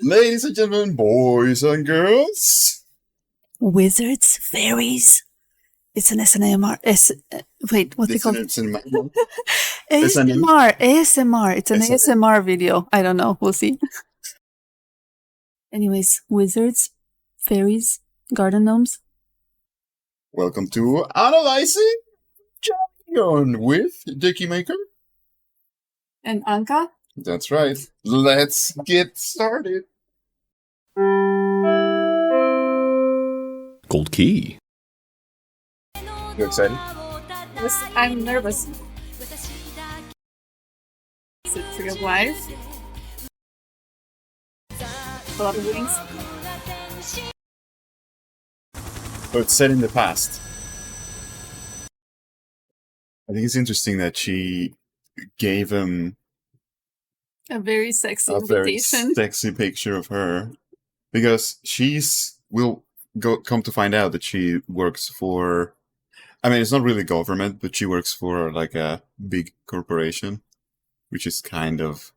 Ladies and gentlemen, boys and girls. Wizards, fairies. It's an SNMR. Wait, what's it called? It's in my ASMR. ASMR. It's an SNM. ASMR video. I don't know. We'll see. Anyways, wizards, fairies, garden gnomes. Welcome to Analyzing Evangelion with Dicky Maker. And Anka? That's right. Let's get started. Gold key. You excited? Yes, I'm nervous. Is it real life? A lot of wings. So it's set in the past. I think it's interesting that she gave him A very sexy a very invitation. sexy picture of her, because we'll come to find out that she works for, I mean, it's not really government, but she works for like a big corporation, which is kind of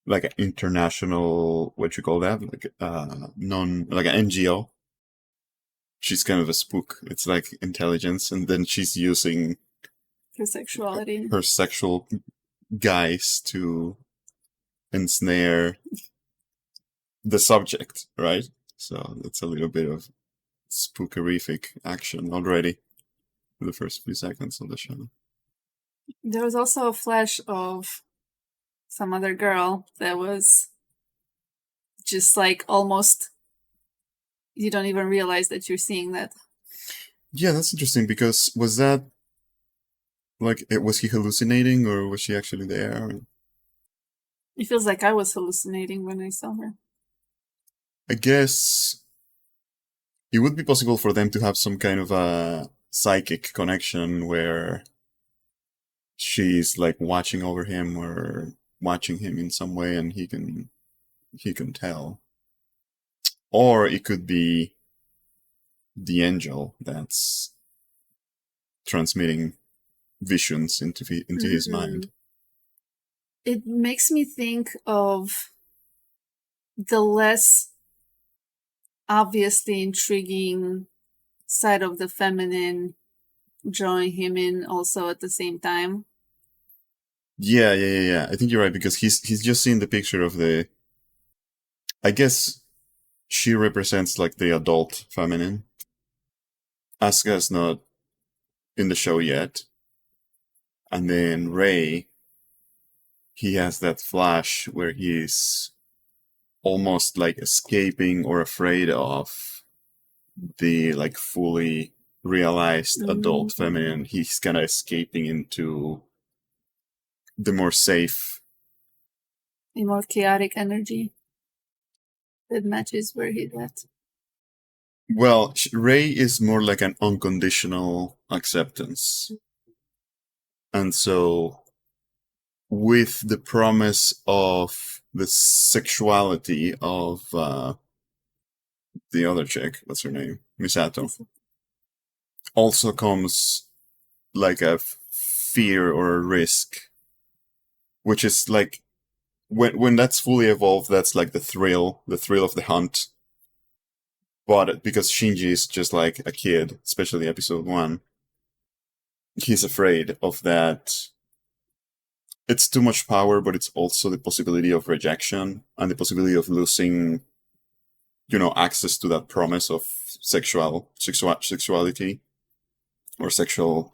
like an international, what you call that, like like an NGO. She's kind of a spook. It's like intelligence, and then she's using Her sexuality. her sexual guise to ensnare the subject, right? So it's a little bit of spookerific action already in the first few seconds of the show. There was also a flash of some other girl that was just like almost, you don't even realize that you're seeing that. Yeah, that's interesting, because was that like, was he hallucinating or was she actually there? It feels like I was hallucinating when I saw her. I guess it would be possible for them to have some kind of a psychic connection where she's like watching over him or watching him in some way, and he can tell. Or it could be the angel that's transmitting visions into his mind. It makes me think of the less obviously intriguing side of the feminine drawing him in also at the same time. Yeah. I think you're right, because he's just seen the picture of the, I guess she represents like the adult feminine. Asuka's not in the show yet. And then Ray, he has that flash where he's almost like escaping or afraid of the like fully realized adult feminine. He's kind of escaping into the more safe, A more chaotic energy that matches where he's at. well, Ray is more like an unconditional acceptance. And so, with the promise of the sexuality of the other chick, what's her name? Misato, also comes like a fear or a risk, which is like, when that's fully evolved, that's like the thrill of the hunt. But because Shinji is just like a kid, especially episode 1, he's afraid of that. It's too much power, but it's also the possibility of rejection and the possibility of losing, access to that promise of sexuality or sexual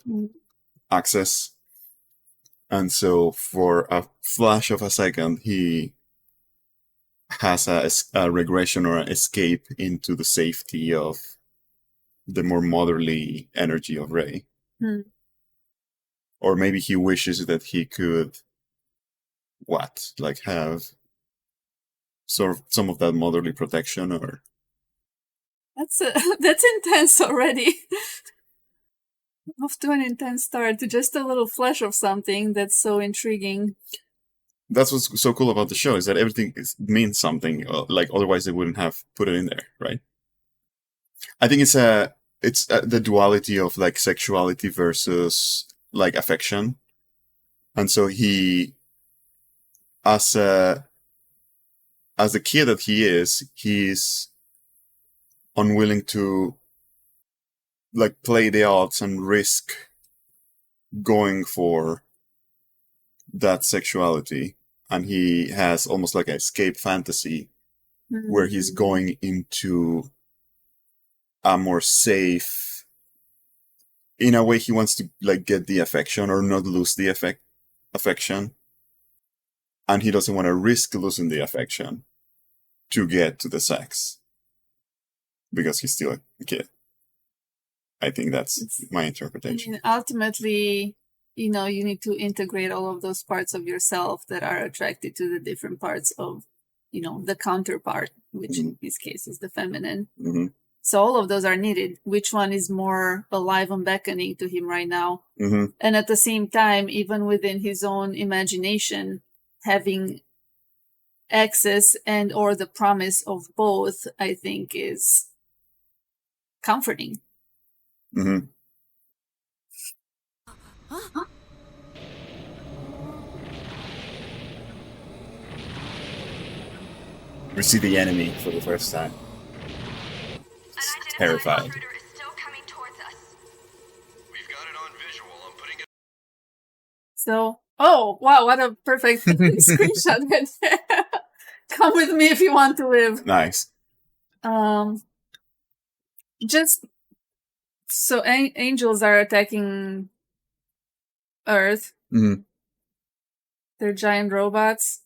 access. And so, for a flash of a second, he has a regression or an escape into the safety of the more motherly energy of Rei. Or maybe he wishes that he could, have sort of some of that motherly protection, or... That's intense already. Off to an intense start, to just a little flash of something that's so intriguing. That's what's so cool about the show, is that everything means something. Otherwise they wouldn't have put it in there, right? I think it's the duality of like sexuality versus like affection, and so he, as as the kid that he is, he's unwilling to like play the odds and risk going for that sexuality, and he has almost like an escape fantasy where he's going into a more safe, in a way he wants to like get the affection or not lose the affection, and he doesn't want to risk losing the affection to get to the sex because he's still a kid. I think that's my interpretation. Ultimately, you need to integrate all of those parts of yourself that are attracted to the different parts of, the counterpart, which in this case is the feminine. Mm-hmm. So all of those are needed. Which one is more alive and beckoning to him right now? Mm-hmm. And at the same time, even within his own imagination, having access and or the promise of both, I think, is comforting. Mm-hmm. We see the enemy for the first time. Terrified. Intruder is still coming towards us. We've got it on visual. I'm putting it. So, oh wow, what a perfect screenshot right there. Come with me if you want to live. Nice. Just so angels are attacking Earth. Mm-hmm. They're giant robots.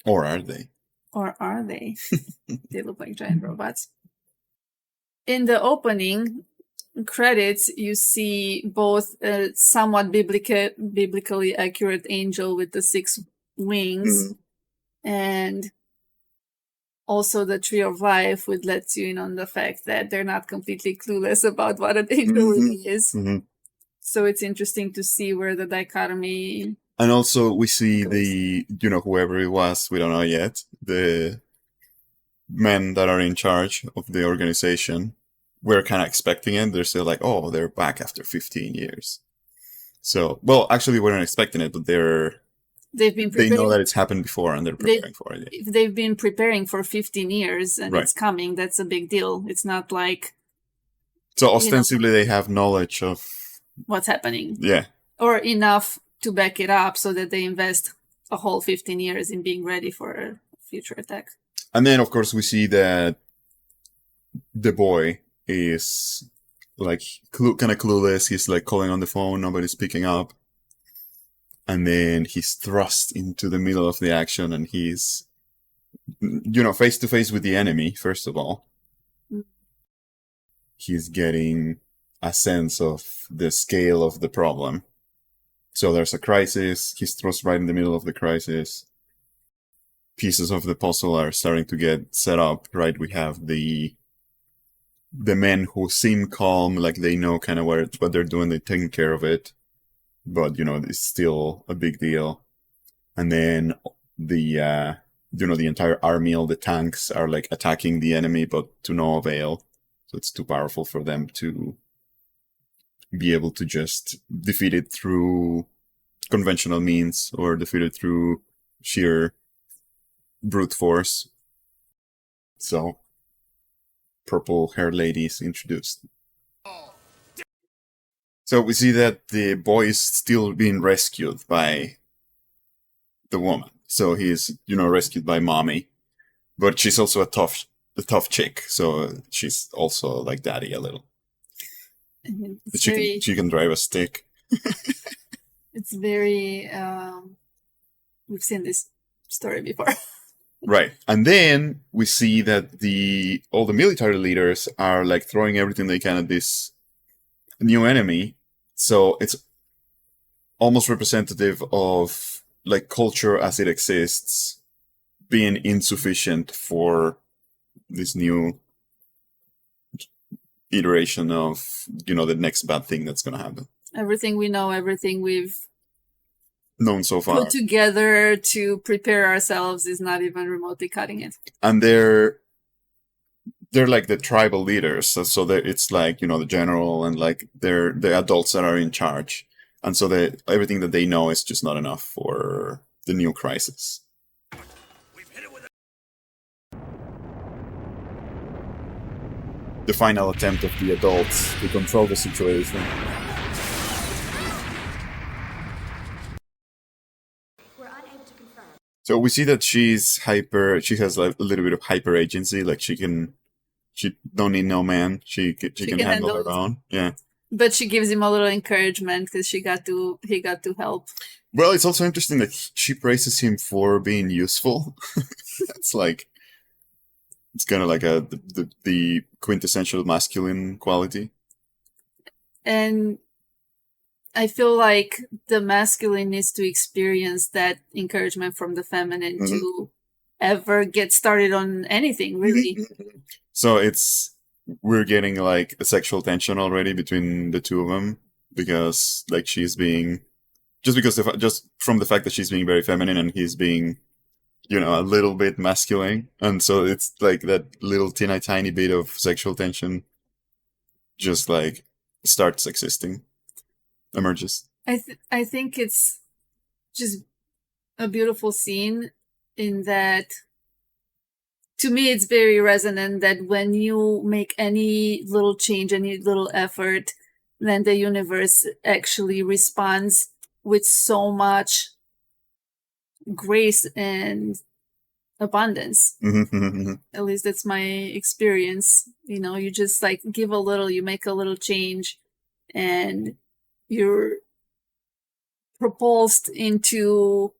Or are they? Or are they? They look like giant robots. In the opening credits, you see both a somewhat biblically accurate angel with the 6 wings, and also the tree of life, which lets you in on the fact that they're not completely clueless about what an angel really is. Mm-hmm. So it's interesting to see where the dichotomy. And also we see the, whoever it was, we don't know yet, the men that are in charge of the organization. We're kind of expecting it. They're still like, oh, they're back after 15 years. So, well, actually, we're not expecting it, but they know that it's happened before and they're preparing for it. If they've been preparing for 15 years and Right. It's coming, that's a big deal. It's not like... So ostensibly they have knowledge of... what's happening. Yeah. Or enough to back it up so that they invest a whole 15 years in being ready for a future attack. And then, of course, we see that the boy is like kind of clueless. He's like calling on the phone, nobody's picking up. And then he's thrust into the middle of the action and he's, face to face with the enemy, first of all. He's getting a sense of the scale of the problem. So there's a crisis. He's thrust right in the middle of the crisis. Pieces of the puzzle are starting to get set up, right? We have the men who seem calm, like they know kind of what they're doing, they're taking care of it. But, it's still a big deal. And then the entire army, all the tanks are like attacking the enemy, but to no avail. So it's too powerful for them to be able to just defeat it through conventional means or defeat it through sheer brute force. So, purple hair lady is introduced. So we see that the boy is still being rescued by the woman. So he's, rescued by mommy. But she's also a tough chick. So she's also like daddy a little. She can drive a stick. It's very... we've seen this story before. Right. And then we see that all the military leaders are like throwing everything they can at this new enemy. So it's almost representative of like culture as it exists being insufficient for this new iteration of, the next bad thing that's going to happen. Everything we know, everything we've known so far, put together to prepare ourselves is not even remotely cutting it. And they're like the tribal leaders. So it's like, the general and like they're the adults that are in charge. And so everything that they know is just not enough for the new crisis. the final attempt of the adults to control the situation. We're unable to confirm. So we see that she has like a little bit of hyper agency, like she don't need no man, she can handle her own. Yeah. But she gives him a little encouragement because he got to help. Well, it's also interesting that she praises him for being useful. It's like, it's kind of like the quintessential masculine quality. And I feel like the masculine needs to experience that encouragement from the feminine to ever get started on anything, really. So we're getting like a sexual tension already between the two of them because like she's being, just from the fact that she's being very feminine and he's being, a little bit masculine, and so it's like that little tiny bit of sexual tension just like starts existing, emerges. I think it's just a beautiful scene in that, to me, it's very resonant that when you make any little change, any little effort, then the universe actually responds with so much grace and abundance. At least that's my experience. You just like give a little, you make a little change, and you're propulsed into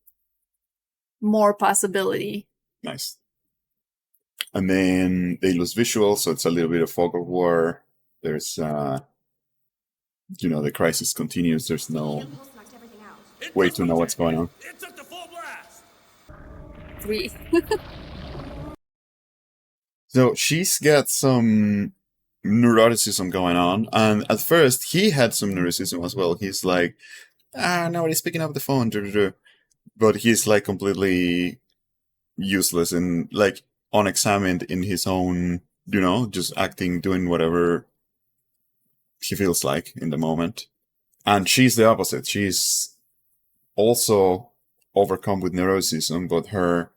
more possibility. Nice. And then they lose visual, so it's a little bit of fog of war. There's, the crisis continues. There's no way to know what's going on. It took the full blast. 3. So she's got some neuroticism going on, and at first he had some neuroticism as well. He's like, nobody's picking up the phone, but he's like completely useless and like unexamined in his own, just acting, doing whatever he feels like in the moment. And she's the opposite. She's also overcome with neuroticism, but her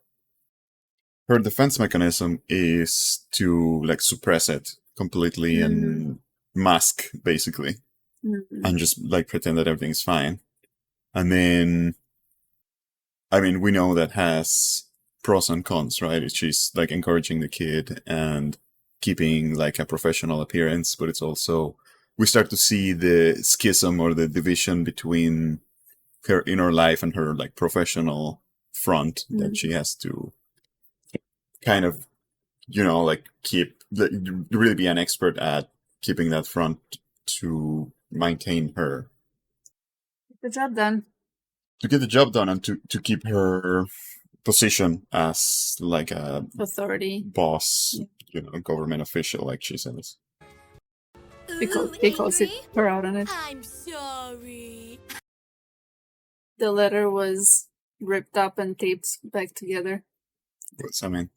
defense mechanism is to like suppress it completely and mask, basically, and just like pretend that everything's fine. And then, I mean, we know that has pros and cons, right? She's like encouraging the kid and keeping like a professional appearance, but it's also, we start to see the schism or the division between her inner life and her like professional front that she has to kind of, like really be an expert at keeping that front to maintain her. The job done. To get the job done and to keep her position as like a authority boss, government official, like she says. Because it her out on it. I'm sorry. The letter was ripped up and taped back together. What's, I mean,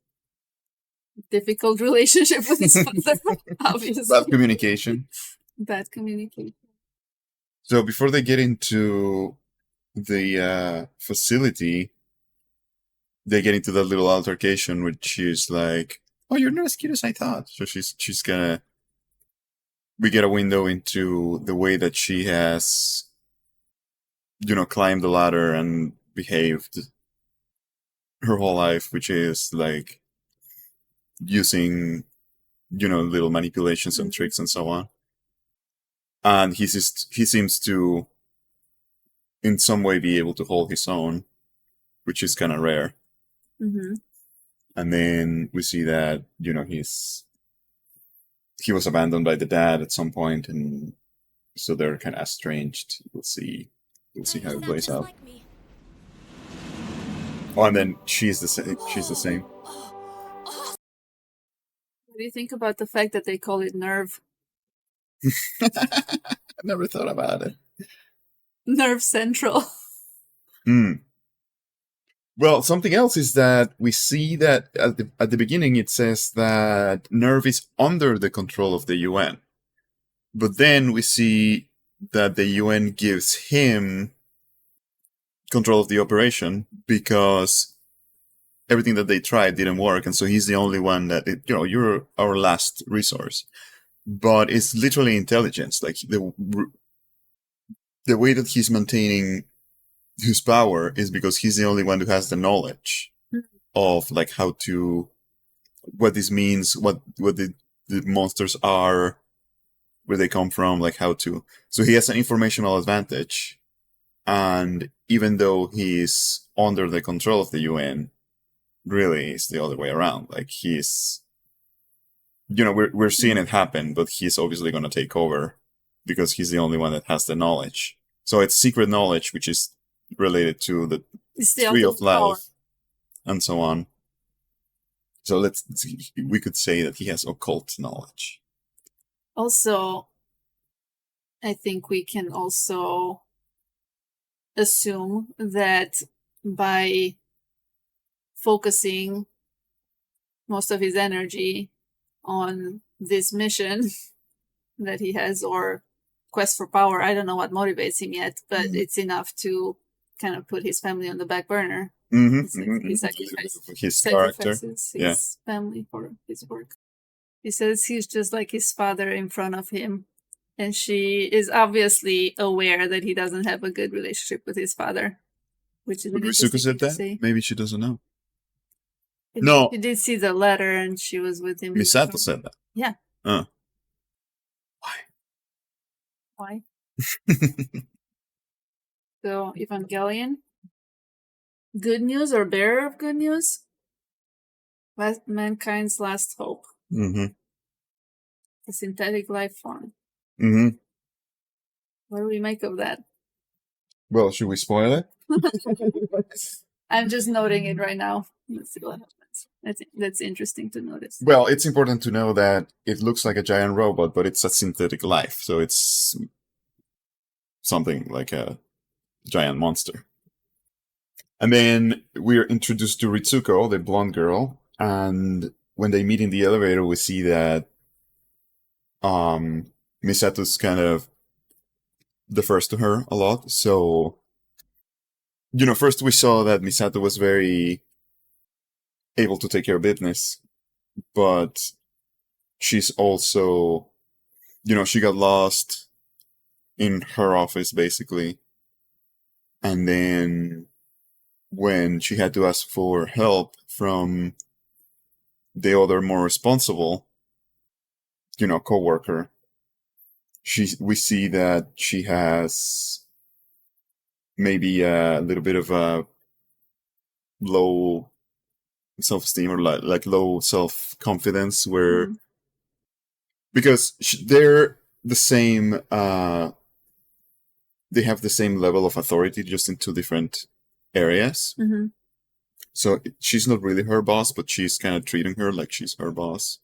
difficult relationship with his father, obviously. Bad communication. Bad communication. So before they get into the facility, they get into that little altercation, which is like, "Oh, you're not as cute as I thought." So she's gonna. We get a window into the way that she has, climbed the ladder and behaved her whole life, which is like using, little manipulations and tricks and so on. And he seems to, in some way, be able to hold his own, which is kind of rare. And then we see that, he was abandoned by the dad at some point, and so they're kind of estranged. We'll see how it plays out. Oh, and then she's the same. What do you think about the fact that they call it nerve? I never thought about it. Nerve Central. Well, something else is that we see that at the beginning it says that Nerve is under the control of the UN. But then we see that the UN gives him control of the operation because everything that they tried didn't work, and so he's the only one that, you're our last resource. but it's literally intelligence. Like the way that he's maintaining his power is because he's the only one who has the knowledge of like how to, what this means, what the monsters are, where they come from, like how to. So he has an informational advantage, and even though he's under the control of the UN, really it's the other way around. Like he's, we're seeing it happen, but he's obviously going to take over because he's the only one that has the knowledge. So it's secret knowledge, which is related to the It's the tree of ultimate power. life and so on. So we could say that he has occult knowledge. Also, I think we can also assume that by focusing most of his energy on this mission that he has, or quest for power, I don't know what motivates him yet, but it's enough to kind of put his family on the back burner. He His character. sacrifices his family for his work. He says he's just like his father in front of him, and she is obviously aware that he doesn't have a good relationship with his father, which is Would interesting Risuka said to that? say. Maybe she doesn't know. No. She did see the letter, and she was with him. Misato said that. Yeah. Why? So, Evangelion. Good news or bearer of good news? Mankind's last hope. Mm-hmm. The synthetic life form. Mm-hmm. What do we make of that? Well, should we spoil it? I'm just noting it right now. Let's see what happens. I think that's interesting to notice. Well, it's important to know that it looks like a giant robot, but it's a synthetic life, so it's something like a giant monster. And then we're introduced to Ritsuko, the blonde girl, and when they meet in the elevator, we see that Misato's kind of defers to her a lot. So, first we saw that Misato was very able to take care of business, but she's also, she got lost in her office basically. And then when she had to ask for help from the other more responsible, coworker, we see that she has maybe a little bit of a low self-esteem or like low self-confidence where because they're the same they have the same level of authority just in two different areas. So she's not really her boss, but she's kind of treating her like she's her boss,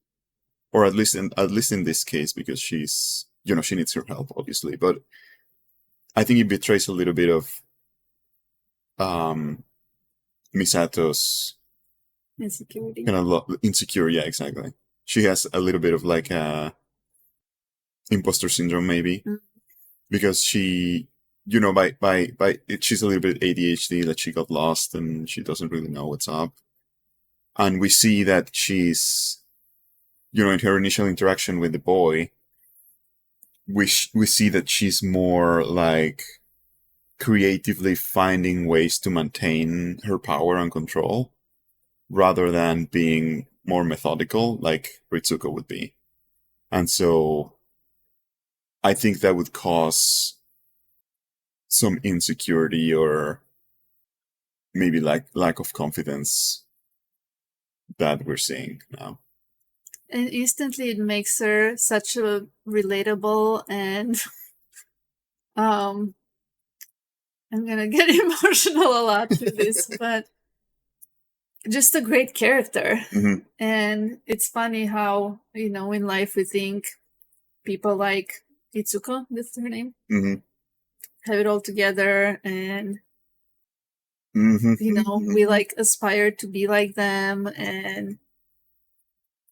or at least in this case, because she's she needs her help obviously. But I think it betrays a little bit of Misato's insecurity. Kind of insecure, yeah, exactly. She has a little bit of like imposter syndrome, maybe, because she, she's a little bit ADHD, that she got lost and she doesn't really know what's up. And we see that she's, in her initial interaction with the boy, we see that she's more like creatively finding ways to maintain her power and control, rather than being more methodical like Ritsuko would be. And so I think that would cause some insecurity or maybe like lack of confidence that we're seeing now. And instantly it makes her such a relatable and I'm gonna get emotional a lot through this, but just a great character. And it's funny how, in life we think people like Itsuko, that's her name, have it all together, and we like aspire to be like them, and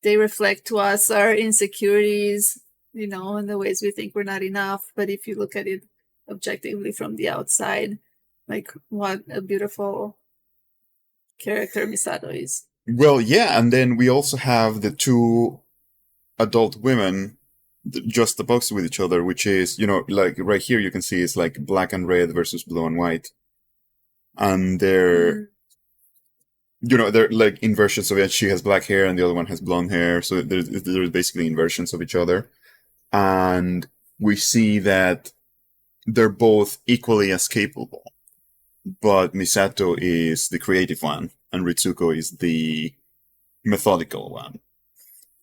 they reflect to us our insecurities, and the ways we think we're not enough. But if you look at it objectively from the outside, like, what a beautiful character Misato is. Well, yeah, and then we also have the two adult women juxtaposed with each other, which is, like right here you can see it's like black and red versus blue and white. And they're like inversions of it. She has black hair and the other one has blonde hair. So there's basically inversions of each other. And we see that they're both equally as capable. But Misato is the creative one and Ritsuko is the methodical one.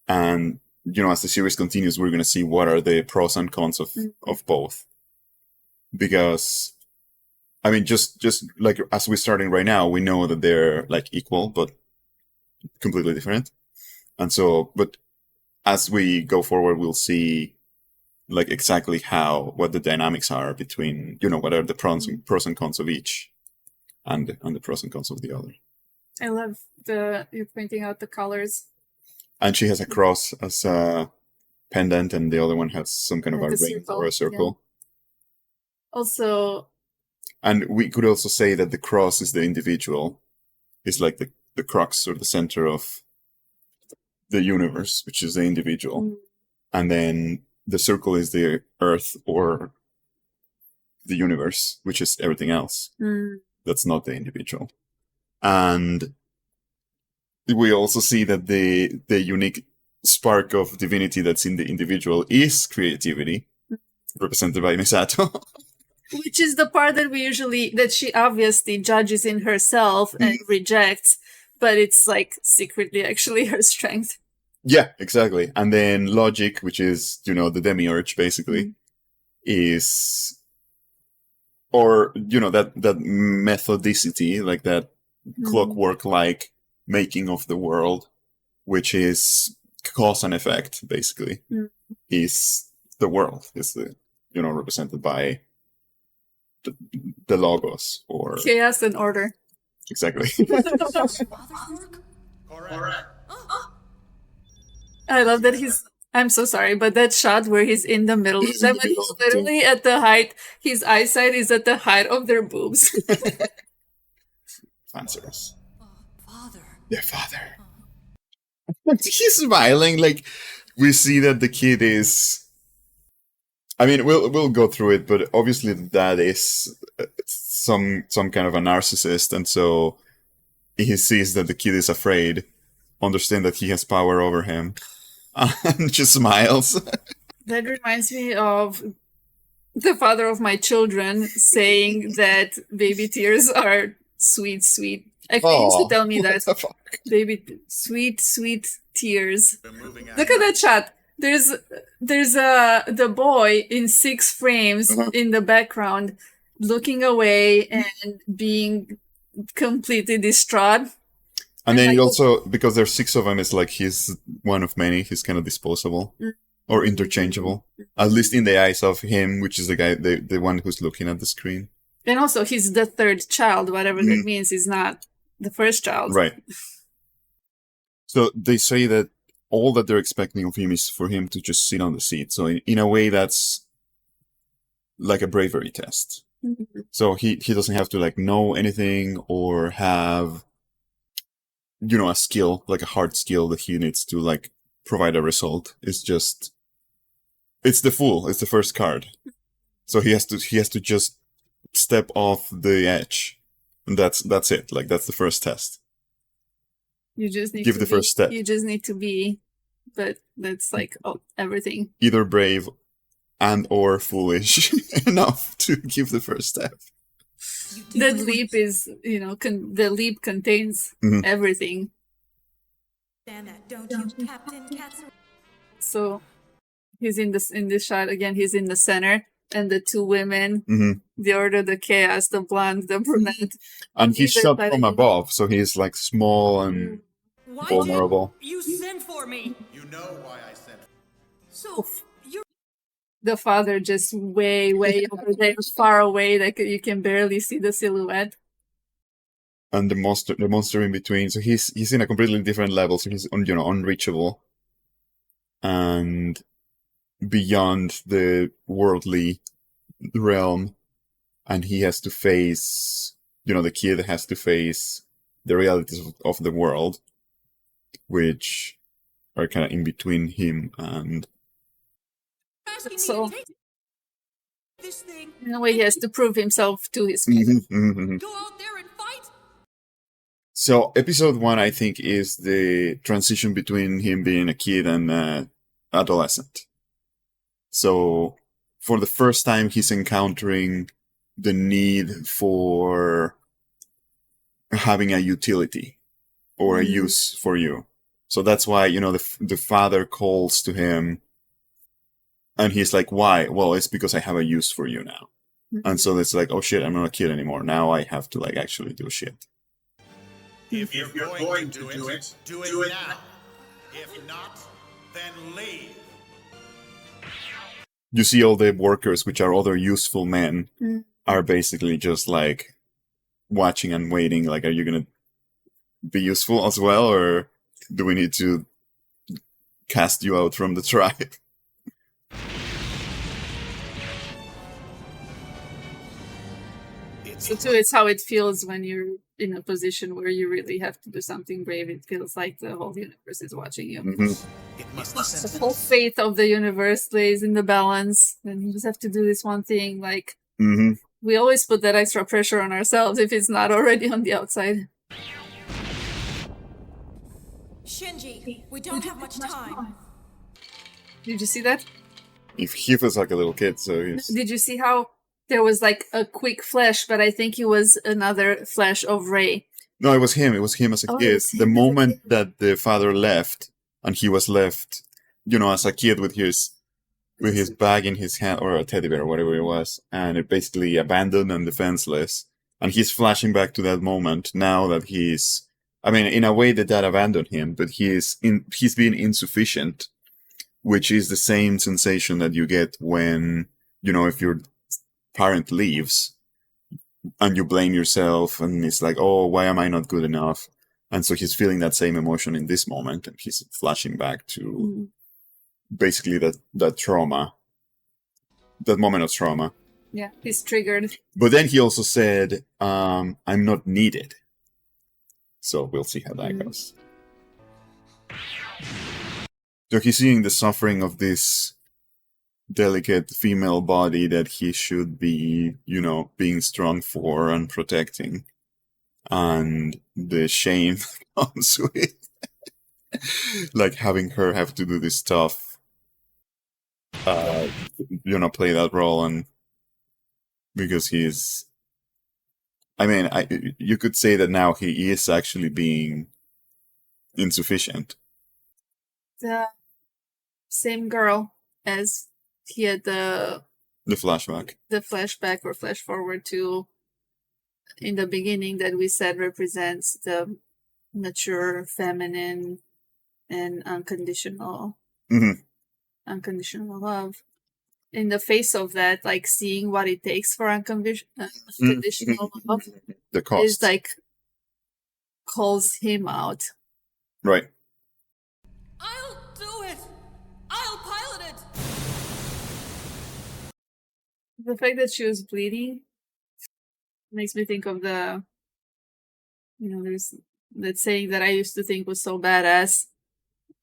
And, as the series continues, we're going to see what are the pros and cons of both. Because, I mean, just like as we're starting right now, we know that they're like equal, but completely different. And so, but as we go forward, we'll see like exactly what the dynamics are between, what are the pros and cons of each and the pros and cons of the other. I love you pointing out the colors. And she has a cross as a pendant, and the other one has some kind of Like a a ring circle, or a circle. Yeah. Also, and we could also say that the cross is the individual. It's like the crux or the center of the universe, which is the individual. And then the circle is the earth or the universe, which is everything else. That's not the individual. And we also see that the unique spark of divinity that's in the individual is creativity, represented by Misato. Which is the part that she obviously judges in herself and rejects, but it's like secretly actually her strength. Yeah, exactly. And then logic, which is, the demiurge basically, is, or, that methodicity, like that clockwork-like making of the world, which is cause and effect, basically, is the world, is represented by the logos or chaos and order. Exactly. Correct. I love that I'm so sorry, but that shot where he's in the middle of them and he's literally at the height, his eyesight is at the height of their boobs. Answers. Father. Their father. He's smiling, like we see that the kid is. I mean, we'll go through it, but obviously that is some kind of a narcissist, and so he sees that the kid is afraid, understand that he has power over him, and just smiles. That reminds me of the father of my children saying that baby tears are sweet, sweet. Actually, he used to tell me that. Baby, sweet, sweet tears. Look at that shot. There's the boy in 6 frames in the background looking away and being completely distraught. And then he also, because there's 6 of them, it's like he's one of many. He's kind of disposable or interchangeable, at least in the eyes of him, which is the guy, the one who's looking at the screen. And also, he's the 3rd child, whatever that means. He's not the 1st child. Right. So they say that all that they're expecting of him is for him to just sit on the seat. So in a way, that's like a bravery test. So he doesn't have to like know anything or have, a skill, like a hard skill that he needs to like provide a result. It's just, it's the fool. It's the first card. So he has to just step off the edge. And that's it. Like that's the first test. You just need Give to the first step. You just need to be, but that's like everything. Either brave and or foolish enough to give the first step. The leap is, the leap contains everything. Stand that, don't you, Captain Katsu? So he's in this shot again. He's in the center, and the 2 women, the order, the chaos, the blonde, the brunette, and he's shot from above, so he's like small and vulnerable. You sent for me. You know why I sent. So you're the father just way over there, far away, that you can barely see the silhouette. And the monster in between. So he's in a completely different level. So he's unreachable and beyond the worldly realm, and he has to face, the kid has to face the realities of the world, which are kind of in between him and asking So- me to take this thing, In a way, he has to prove himself to his family. go out there and fight? So episode 1, I think, is the transition between him being a kid and adolescent. So for the first time, he's encountering the need for having a utility or a use for you. So that's why, the father calls to him and he's like, why? Well, it's because I have a use for you now. And so it's like, oh shit, I'm not a kid anymore. Now I have to actually do shit. If you're going to do it, do it now. If not, then leave. You see all the workers, which are other useful men, are basically just watching and waiting. Like, are you going to be useful as well? Or do we need to cast you out from the tribe? So too, it's how it feels when you're in a position where you really have to do something brave. It feels like the whole universe is watching you. It must The whole fate of the universe lays in the balance, and you just have to do this one thing. Like, we always put that extra pressure on ourselves if it's not already on the outside. Shinji, we don't have much time. Did you see that? If he feels like a little kid, so he's... Did you see how there was a quick flash, but I think it was another flash of Rei. No, it was him. It was him as a Oh, it kid. was him The as a moment kid. that the father left, and he was left, as a kid with his bag in his hand, or a teddy bear, or whatever it was, and it basically abandoned and defenseless. And he's flashing back to that moment now that he's, in a way that abandoned him, but he's being insufficient, which is the same sensation that you get when, if your parent leaves and you blame yourself and it's like, oh, why am I not good enough? And so he's feeling that same emotion in this moment, and he's flashing back to basically that trauma, that moment of trauma. Yeah, he's triggered. But then he also said, I'm not needed. So we'll see how that goes. So he's seeing the suffering of this delicate female body that he should be, being strong for and protecting. And the shame that comes with having her have to do this stuff, play that role. And because he's, you could say that now he is actually being insufficient. The same girl as he had the flashback or flash forward to in the beginning that we said represents the mature, feminine, and unconditional love. In the face of that, seeing what it takes for unconditional love, the cost is calls him out. Right. I'll do it! I'll pilot it! The fact that she was bleeding makes me think of there's that saying that I used to think was so badass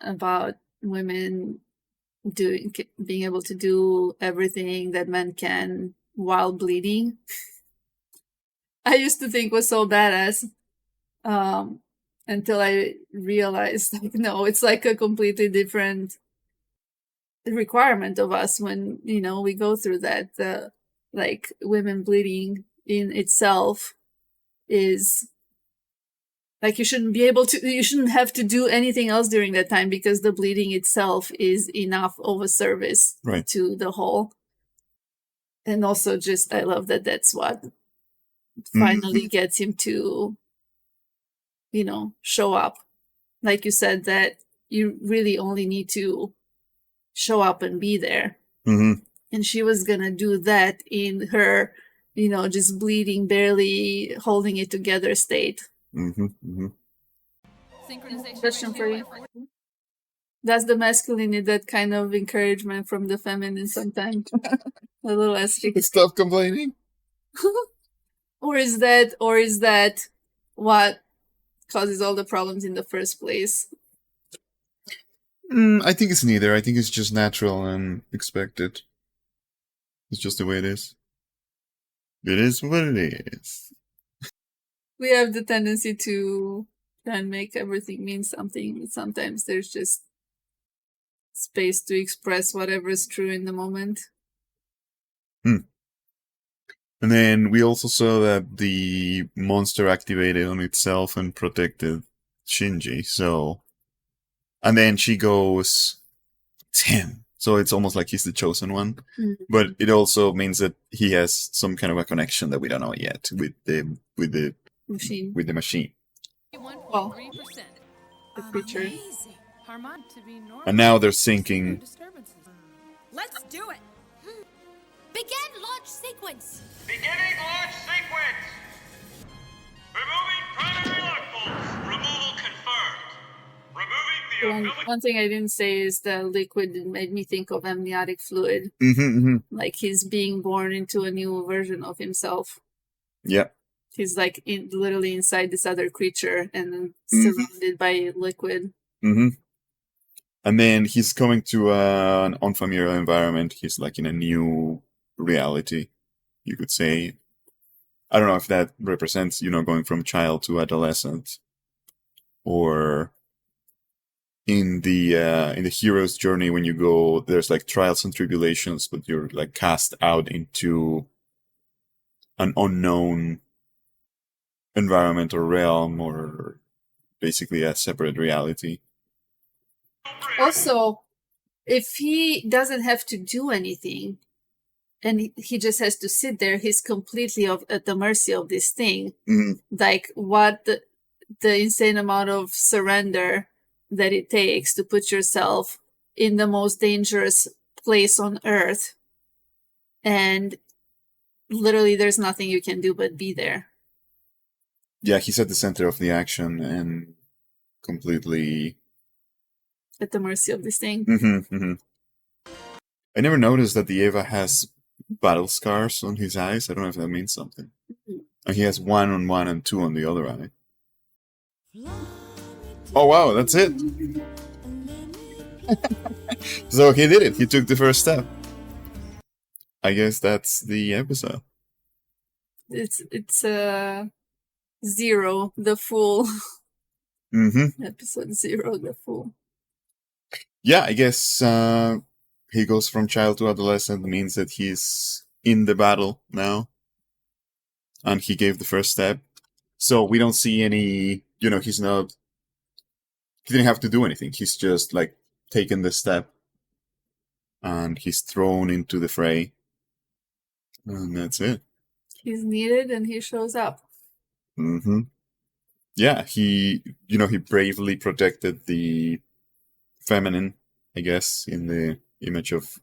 about women being able to do everything that men can while bleeding. I used to think was so badass until I realized no, it's a completely different requirement of us when we go through that. Women bleeding in itself is you shouldn't have to do anything else during that time, because the bleeding itself is enough of a service to the whole. And also just, I love that that's what finally gets him to, show up. Like you said, that you really only need to show up and be there. And she was gonna do that in her, just bleeding, barely holding it together state. Question for you. Does the masculine need that kind of encouragement from the feminine sometimes? A little asterisk. Stop complaining. Or is that what causes all the problems in the first place? I think it's neither. I think it's just natural and expected. It's just the way it is. It is what it is. We have the tendency to try and make everything mean something, but sometimes there's just space to express whatever is true in the moment. And then we also saw that the monster activated on itself and protected Shinji. So, and then she goes, "Damn!" So it's almost like he's the chosen one. But it also means that he has some kind of a connection that we don't know yet with the Machine. with the machine. Well, the creature. Amazing. And now they're syncing. Let's do it. Begin launch sequence. Beginning launch sequence! Removing primary lock bolts. Removal confirmed. Removing the umbilical... One thing I didn't say is the liquid made me think of amniotic fluid. Like he's being born into a new version of himself. Yeah. He's like literally inside this other creature and surrounded by liquid. And then he's coming to an unfamiliar environment. He's like in a new reality, you could say. I don't know if that represents, going from child to adolescent, or in the hero's journey when you go, there's like trials and tribulations, but you're like cast out into an unknown environment or realm, or basically a separate reality. Also, if he doesn't have to do anything and he just has to sit there, he's completely at the mercy of this thing. Like what the insane amount of surrender that it takes to put yourself in the most dangerous place on earth, and literally there's nothing you can do but be there. Yeah, he's at the center of the action and completely at the mercy of this thing. I never noticed that the Eva has battle scars on his eyes. I don't know if that means something. And he has one on one and two on the other eye. Oh wow, that's it. So he did it. He took the first step. I guess that's the episode. It's Zero, the Fool. Episode 0, the Fool. Yeah, I guess he goes from child to adolescent, means that he's in the battle now. And he gave the first step. So we don't see any, he didn't have to do anything. He's just like taken the step. And he's thrown into the fray. And that's it. He's needed and he shows up. Yeah, he bravely protected the feminine, I guess, in the image of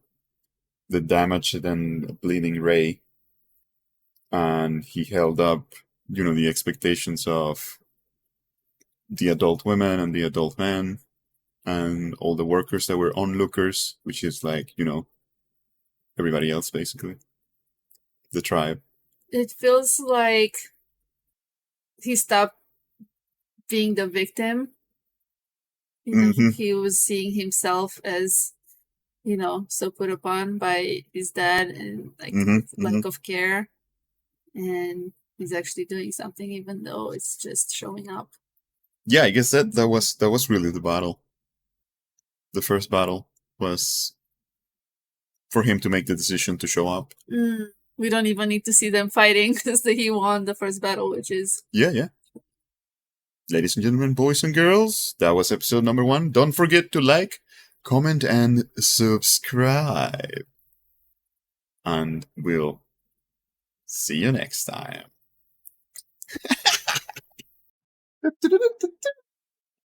the damaged and bleeding Ray. And he held up, the expectations of the adult women and the adult men and all the workers that were onlookers, which is like, everybody else, basically. The tribe. It feels like he stopped being the victim. He was seeing himself as, so put upon by his dad and lack of care. And he's actually doing something, even though it's just showing up. Yeah, I guess that was really the battle. The first battle was for him to make the decision to show up. We don't even need to see them fighting because he won the first battle, which is... Yeah. Ladies and gentlemen, boys and girls, that was episode number 1. Don't forget to like, comment, and subscribe. And we'll see you next time.